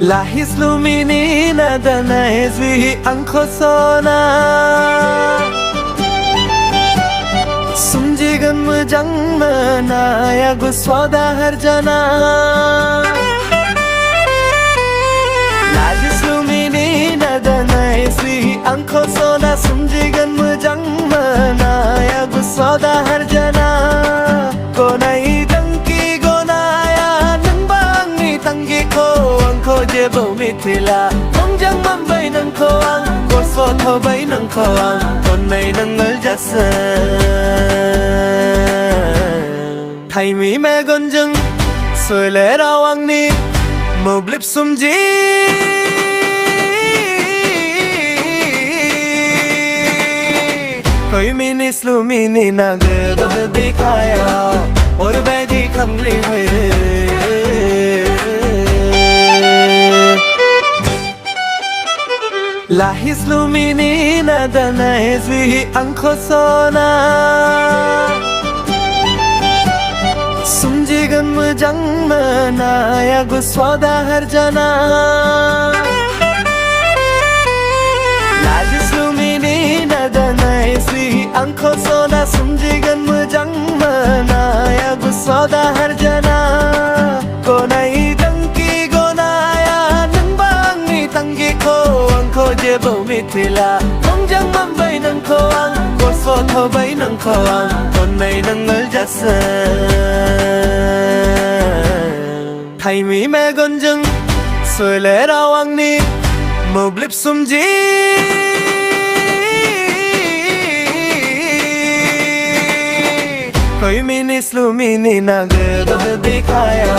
Lahis lumini dana ezwi angko sona Sumjigan mujang manaya guswada harjana Lahis lumini dana ezwi angko sona Sumjigan mujang manaya guswada harjana Konai dangki gonaya nangbangi tanggi ko Jebo mitila Mongjang mambay ng kawang Gosfo thobay ng kawang Konay ng aljasan Thay mi me gonjang Soy le rawang ni Moblip sumji Koy minis lumini nagad dikhaya Aur bedi khamli hoye Lahis lumini dana ezwi angko sona Sumjigan mujang manaya guswada harjana Lahis lumini dana ezwi angko sona Sumjigan mujang manaya guswada harjana Konai dangki gonaya nangbangi tanggi ko Jebo mitila Mongjang mambay ng kawang Gosfo thobay ng kawang Konay ng aljasan Thay mi me gonjang Soy le rawang ni Moblip sumji Koy minis lumini nagad dikhaya